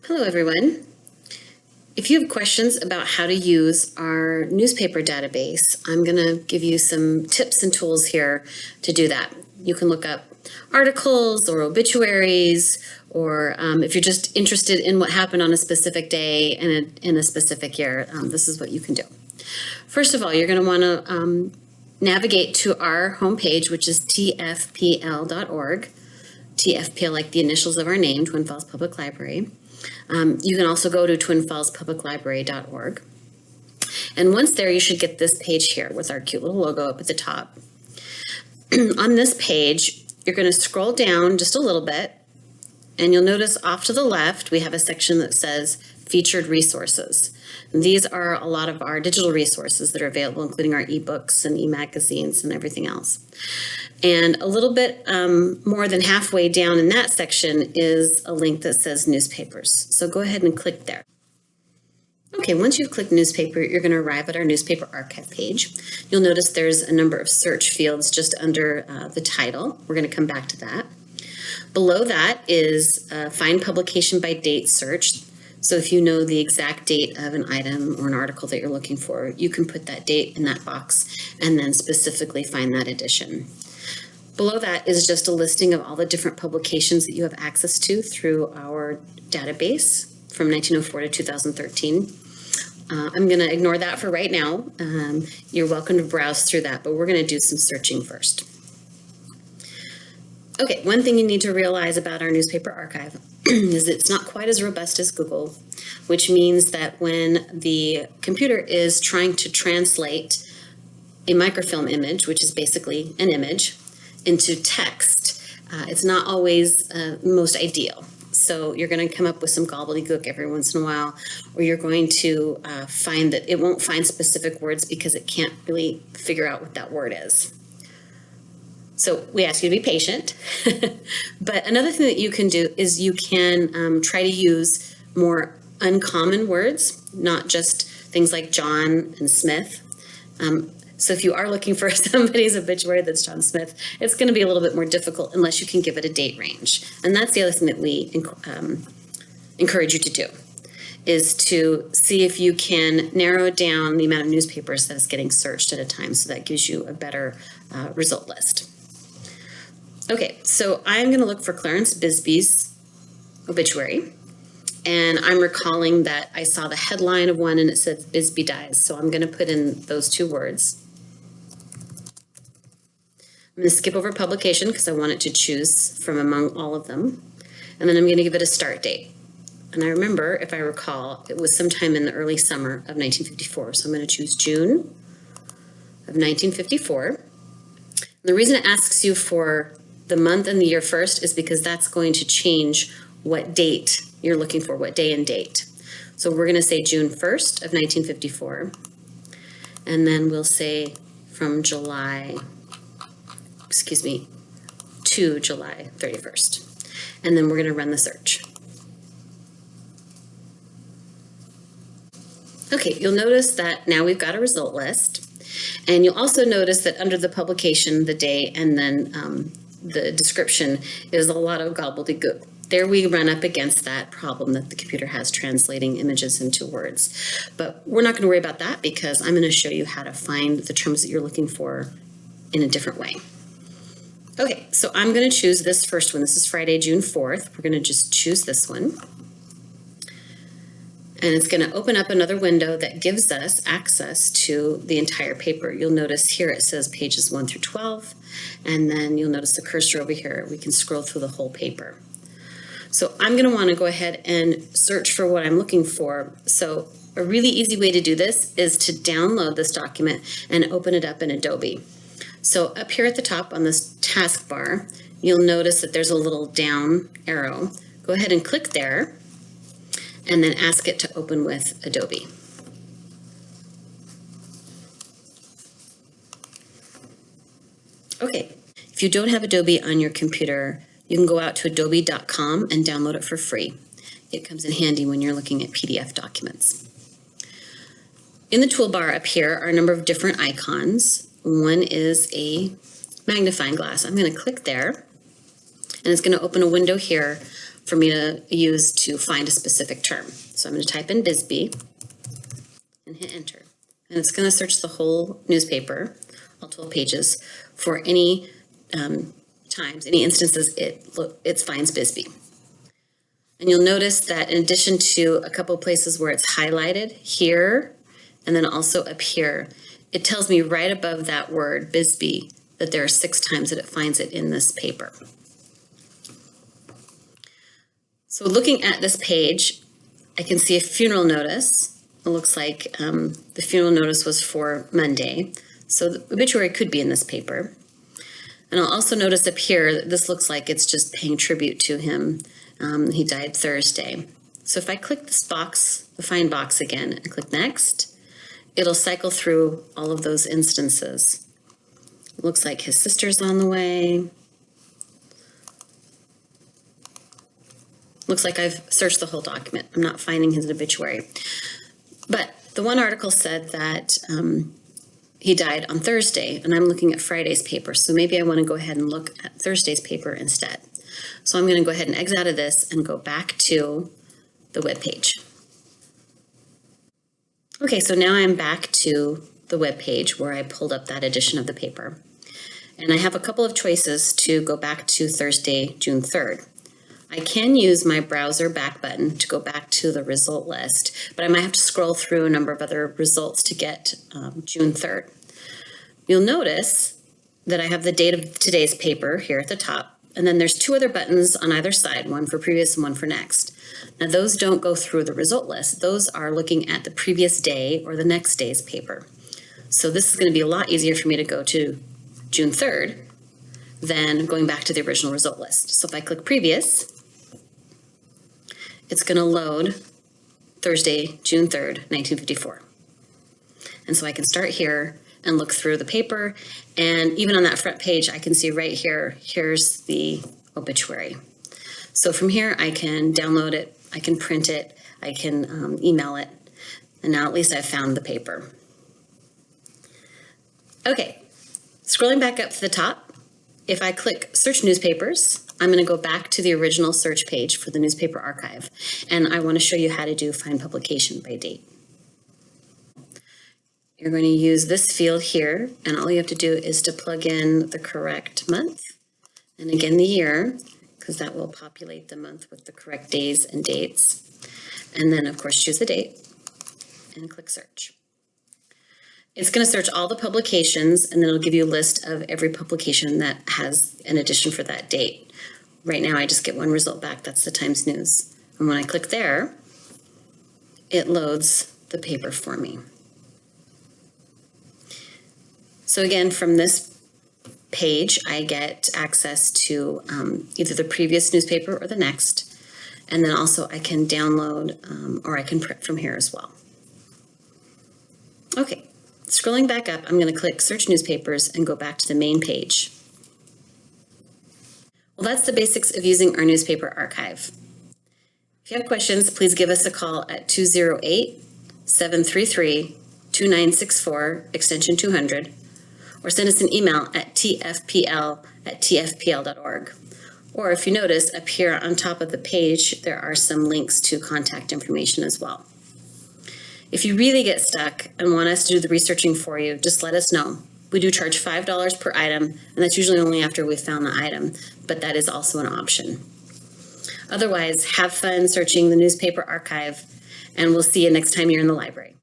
Hello, everyone. If you have questions about how to use our newspaper database, I'm going to give you some tips and tools here to do that. You can look up articles or obituaries, or if you're just interested in what happened on a specific day and in a specific year, this is what you can do. First of all, you're going to want to navigate to our homepage, which is tfpl.org. TFPL, like the initials of our name, Twin Falls Public Library. You can also go to twinfallspubliclibrary.org. And once there, you should get this page here with our cute little logo up at the top. On this page, you're going to scroll down just a little bit, and you'll notice off to the left, we have a section that says Featured Resources. And these are a lot of our digital resources that are available, including our ebooks and e-magazines and everything else. And a little bit more than halfway down in that section is a link that says newspapers. So go ahead and click there. Okay, once you've clicked newspaper, you're going to arrive at our newspaper archive page. You'll notice there's a number of search fields just under the title. We're going to come back to that. Below that is find publication by date search. So if you know the exact date of an item or an article that you're looking for, you can put that date in that box and then specifically find that edition. Below that is just a listing of all the different publications that you have access to through our database from 1904 to 2013. I'm going to ignore that for right now. You're welcome to browse through that, but we're going to do some searching first. Okay, one thing you need to realize about our newspaper archive is it's not quite as robust as Google, which means that when the computer is trying to translate a microfilm image, which is basically an image, into text, it's not always most ideal. So you're going to come up with some gobbledygook every once in a while, or you're going to find that it won't find specific words because it can't really figure out what that word is. So we ask you to be patient. But another thing that you can do is you can try to use more uncommon words, not just things like John and Smith. So if you are looking for somebody's obituary that's John Smith, it's going to be a little bit more difficult unless you can give it a date range. And that's the other thing that we encourage you to do, is to see if you can narrow down the amount of newspapers that is getting searched at a time, so that gives you a better result list. Okay, so I'm going to look for Clarence Bisbee's obituary. And I'm recalling that I saw the headline of one and it said Bisbee dies. So I'm going to put in those two words. I'm going to skip over publication because I want it to choose from among all of them. And then I'm going to give it a start date. And I remember, if I recall, it was sometime in the early summer of 1954. So I'm going to choose June of 1954. And the reason it asks you for the month and the year first is because that's going to change what date you're looking for, what day and date. So we're going to say June 1st of 1954, and then we'll say from July, to July 31st. And then we're going to run the search. Okay, you'll notice that now we've got a result list. And you'll also notice that under the publication, the day, and then the description is a lot of gobbledygook. There we run up against that problem that the computer has translating images into words. But we're not going to worry about that because I'm going to show you how to find the terms that you're looking for in a different way. Okay, so I'm going to choose this first one. This is Friday, June 4th. We're going to just choose this one. And it's going to open up another window that gives us access to the entire paper. You'll notice here it says pages 1 through 12, and then you'll notice the cursor over here. We can scroll through the whole paper. So I'm going to want to go ahead and search for what I'm looking for. So a really easy way to do this is to download this document and open it up in Adobe. So up here at the top on this taskbar, you'll notice that there's a little down arrow. Go ahead and click there, and then ask it to open with Adobe. Okay, if you don't have Adobe on your computer, you can go out to adobe.com and download it for free. It comes in handy when you're looking at PDF documents. In the toolbar up here are a number of different icons. One is a magnifying glass. I'm going to click there, and it's going to open a window here for me to use to find a specific term. So I'm going to type in Bisbee and hit enter. And it's going to search the whole newspaper, all 12 pages, for any times, any instances it finds Bisbee. And you'll notice that in addition to a couple places where it's highlighted here, and then also up here, it tells me right above that word, Bisbee, that there are 6 times that it finds it in this paper. So looking at this page, I can see a funeral notice. It looks like the funeral notice was for Monday. So the obituary could be in this paper. And I'll also notice up here that this looks like it's just paying tribute to him. He died Thursday. So if I click this box, the find box again, and click next, it'll cycle through all of those instances. It looks like his sister's on the way. Looks like I've searched the whole document. I'm not finding his obituary. But the one article said that he died on Thursday, and I'm looking at Friday's paper. So maybe I want to go ahead and look at Thursday's paper instead. So I'm going to go ahead and exit out of this and go back to the web page. Okay, so now I'm back to the web page where I pulled up that edition of the paper. And I have a couple of choices to go back to Thursday, June 3rd. I can use my browser back button to go back to the result list, but I might have to scroll through a number of other results to get June 3rd. You'll notice that I have the date of today's paper here at the top, and then there's 2 other buttons on either side, one for previous and one for next. Now those don't go through the result list. Those are looking at the previous day or the next day's paper. So this is going to be a lot easier for me to go to June 3rd than going back to the original result list. So if I click previous, it's going to load Thursday, June 3rd, 1954. And so I can start here and look through the paper. And even on that front page, I can see right here, here's the obituary. So from here, I can download it, I can print it, I can email it. And now at least I've found the paper. Okay, scrolling back up to the top, if I click search newspapers, I'm going to go back to the original search page for the newspaper archive, and I want to show you how to do find publication by date. You're going to use this field here, and all you have to do is to plug in the correct month, and again the year, because that will populate the month with the correct days and dates. And then, of course, choose the date and click search. It's going to search all the publications, and then it'll give you a list of every publication that has an edition for that date. Right now, I just get one result back. That's the Times News. And when I click there, it loads the paper for me. So again, from this page, I get access to either the previous newspaper or the next. And then also I can download or I can print from here as well. Okay, scrolling back up, I'm going to click Search Newspapers and go back to the main page. Well, that's the basics of using our newspaper archive. If you have questions, please give us a call at 208-733-2964, extension 200, or send us an email at tfpl@tfpl.org. Or if you notice, up here on top of the page, there are some links to contact information as well. If you really get stuck and want us to do the researching for you, just let us know. We do charge $5 per item, and that's usually only after we've found the item, but that is also an option. Otherwise, have fun searching the newspaper archive, and we'll see you next time you're in the library.